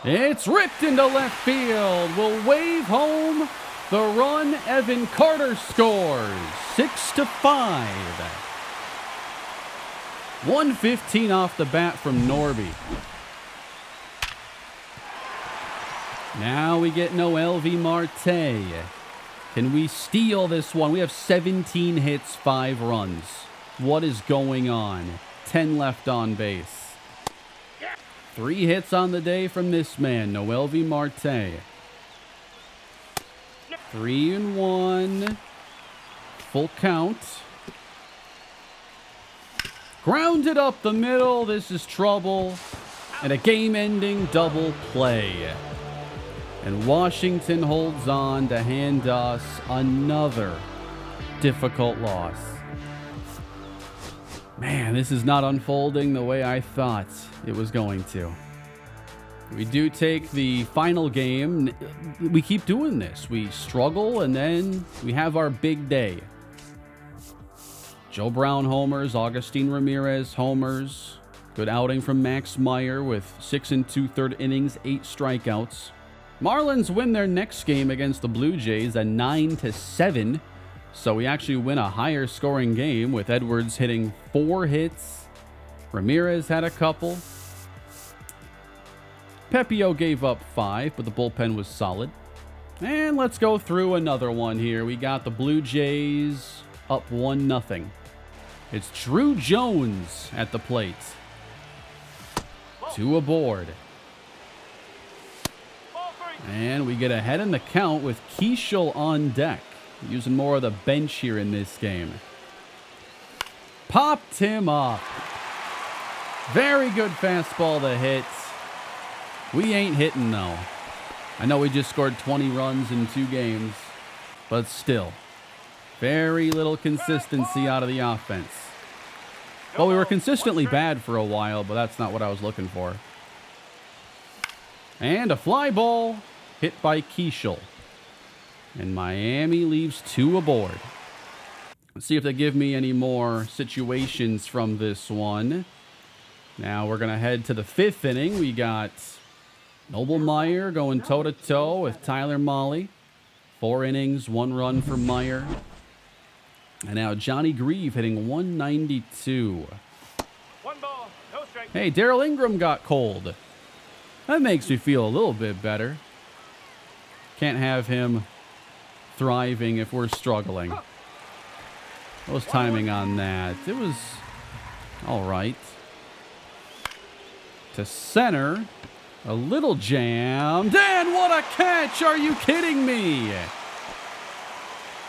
It's ripped into left field. We'll wave home the run Evan Carter scores. 6-5. 115 off the bat from Norby. Now we get Noelvi Marte. Can we steal this one? We have 17 hits, 5 runs. What is going on? 10 left on base. 3 hits on the day from this man, Noelvi Marte. 3-1. Full count. Grounded up the middle. This is trouble. And a game-ending double play. And Washington holds on to hand us another difficult loss. Man, this is not unfolding the way I thought it was going to. We do take the final game. We keep doing this. We struggle, and then we have our big day. Joe Brown homers, Augustine Ramirez homers. Good outing from Max Meyer with 6 2/3 innings, 8 strikeouts. Marlins win their next game against the Blue Jays at 9-7. So we actually win a higher scoring game with Edwards hitting 4 hits. Ramirez had a couple. Pepio gave up 5, but the bullpen was solid. And let's go through another one here. We got the Blue Jays up 1-0. It's Drew Jones at the plate. 2 aboard. And we get ahead in the count with Keishel on deck. Using more of the bench here in this game. Popped him up. Very good fastball to hit. We ain't hitting, though. I know we just scored 20 runs in 2 games, but still, very little consistency out of the offense. Well, we were consistently bad for a while, but that's not what I was looking for. And a fly ball hit by Keishel. And Miami leaves 2 aboard. Let's see if they give me any more situations from this one. Now we're going to head to the 5th inning. We got Noble Meyer going toe-to-toe with Tyler Mahle. 4 innings, 1 run for Meyer. And now Johnny Grieve hitting 192. 1 ball, no strike. Hey, Darryl Ingram got cold. That makes me feel a little bit better. Can't have him thriving if we're struggling. What was timing on that? It was all right. To center. A little jammed. And what a catch! Are you kidding me?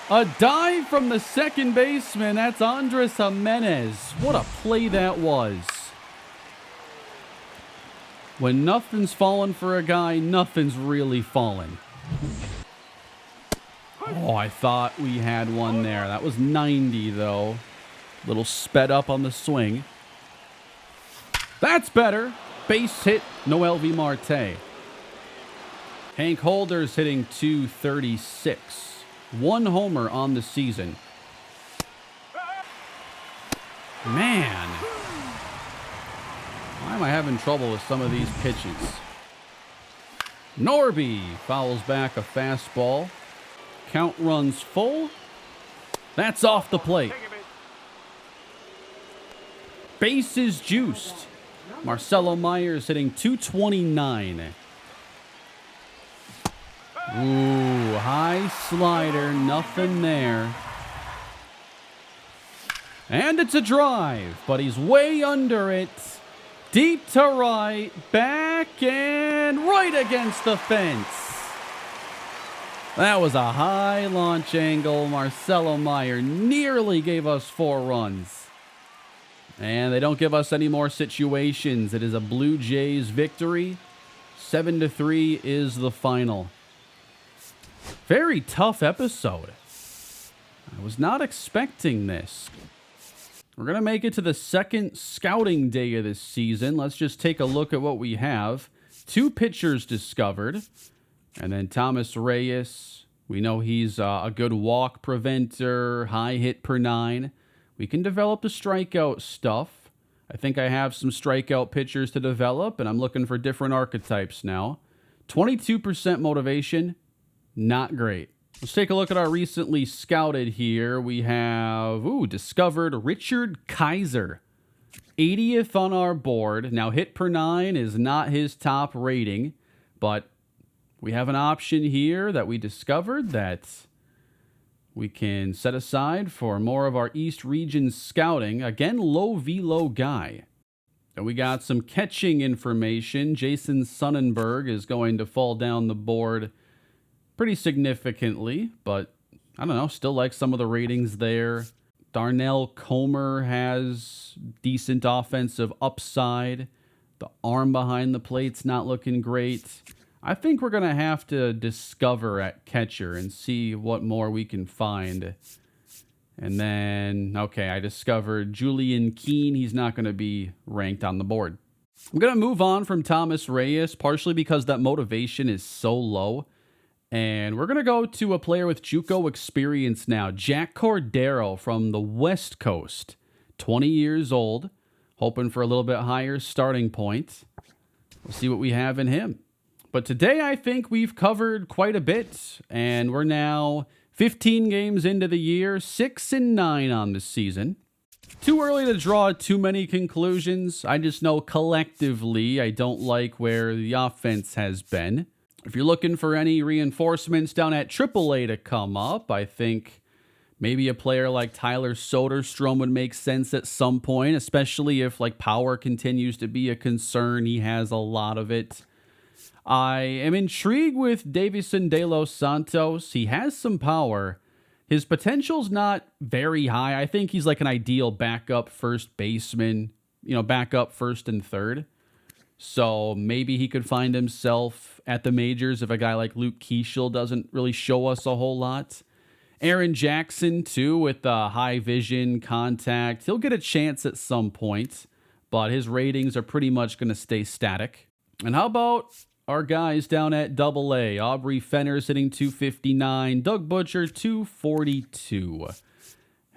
A dive from the second baseman. That's Andres Jimenez. What a play that was. When nothing's falling for a guy, nothing's really falling. Oh, I thought we had one there. That was 90, though. Little sped up on the swing. That's better. Base hit, Noelvi Marte. Hank Holder's hitting 236. 1 homer on the season. Man. Why am I having trouble with some of these pitches? Norby fouls back a fastball. Count runs full. That's off the plate. Bases juiced. Marcelo Myers hitting 229. Ooh, high slider, nothing there. And it's a drive, but he's way under it. Deep to right, back and right against the fence. That was a high launch angle. Marcelo Meyer nearly gave us 4 runs. And they don't give us any more situations. It is a Blue Jays victory. 7-3 is the final. Very tough episode. I was not expecting this. We're going to make it to the second scouting day of this season. Let's just take a look at what we have. 2 pitchers discovered. And then Thomas Reyes. We know he's a good walk preventer, high hit per 9. We can develop the strikeout stuff. I think I have some strikeout pitchers to develop, and I'm looking for different archetypes now. 22% motivation, not great. Let's take a look at our recently scouted here. We have, discovered Richard Kaiser. 80th on our board. Now, hit per 9 is not his top rating, but we have an option here that we discovered that we can set aside for more of our East Region scouting. Again, low velo guy. And we got some catching information. Jason Sonnenberg is going to fall down the board pretty significantly, but I don't know, still like some of the ratings there. Darnell Comer has decent offensive upside. The arm behind the plate's not looking great. I think we're going to have to discover at catcher and see what more we can find. And then, okay, I discovered Julian Keene. He's not going to be ranked on the board. I'm going to move on from Thomas Reyes, partially because that motivation is so low. And we're going to go to a player with JUCO experience now, Jack Cordero from the West Coast. 20 years old, Hoping for a little bit higher starting point. We'll see what we have in him. But today I think we've covered quite a bit, and we're now 15 games into the year, 6-9 on the season. Too early to draw too many conclusions. I just know collectively I don't like where the offense has been. If you're looking for any reinforcements down at AAA to come up, I think maybe a player like Tyler Soderstrom would make sense at some point, especially if like power continues to be a concern. He has a lot of it. I am intrigued with Davison De Los Santos. He has some power. His potential's not very high. I think he's like an ideal backup first baseman, backup first and third. So maybe he could find himself at the majors if a guy like Luke Keeschel doesn't really show us a whole lot. Aaron Jackson, too, with high vision, contact. He'll get a chance at some point, but his ratings are pretty much going to stay static. And how about our guys down at AA? Aubrey Fenner's hitting 259. Doug Butcher, 242.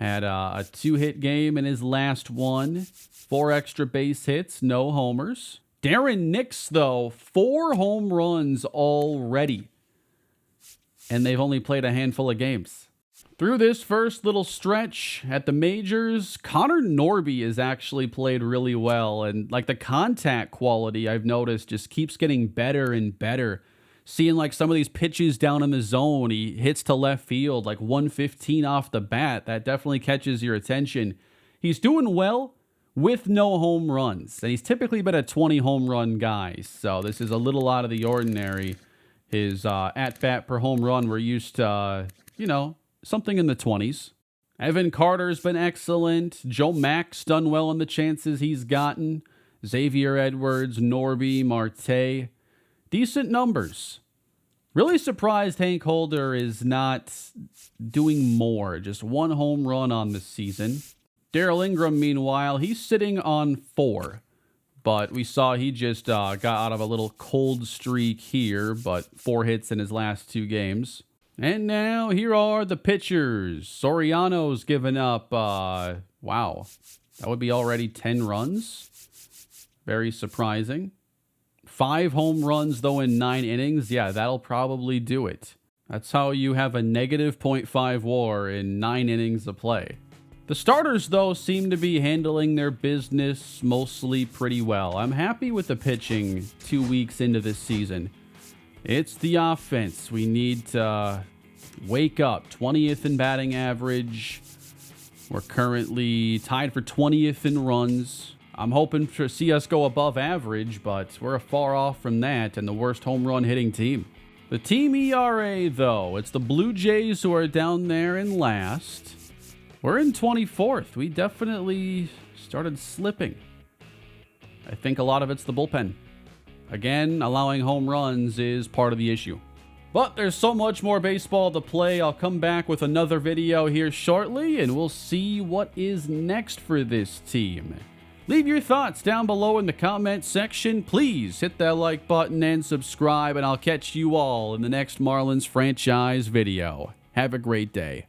Had a 2-hit game in his last one. 4 extra base hits, no homers. Darren Nix, though, 4 home runs already. And they've only played a handful of games. Through this first little stretch at the majors, Connor Norby has actually played really well. And like the contact quality I've noticed just keeps getting better and better. Seeing like some of these pitches down in the zone, he hits to left field like 115 off the bat. That definitely catches your attention. He's doing well with no home runs. And he's typically been a 20 home run guy. So this is a little out of the ordinary. His at-bat per home run, we're used to, something in the 20s. Evan Carter's been excellent. Joe Mack's done well in the chances he's gotten. Xavier Edwards, Norby, Marte. Decent numbers. Really surprised Hank Holder is not doing more. Just 1 home run on the season. Darrell Ingram, meanwhile, he's sitting on 4. But we saw he just got out of a little cold streak here, but 4 hits in his last 2 games. And now here are the pitchers. Soriano's given up, wow, that would be already 10 runs. Very surprising. 5 home runs, though, in 9 innings. Yeah, that'll probably do it. That's how you have a negative .5 WAR in 9 innings of play. The starters, though, seem to be handling their business mostly pretty well. I'm happy with the pitching 2 weeks into this season. It's the offense. We need to wake up. 20th in batting average. We're currently tied for 20th in runs. I'm hoping to see us go above average, but we're far off from that and the worst home run hitting team. The team ERA, though, it's the Blue Jays who are down there in last. We're in 24th. We definitely started slipping. I think a lot of it's the bullpen. Again, allowing home runs is part of the issue. But there's so much more baseball to play. I'll come back with another video here shortly, and we'll see what is next for this team. Leave your thoughts down below in the comment section. Please hit that like button and subscribe, and I'll catch you all in the next Marlins franchise video. Have a great day.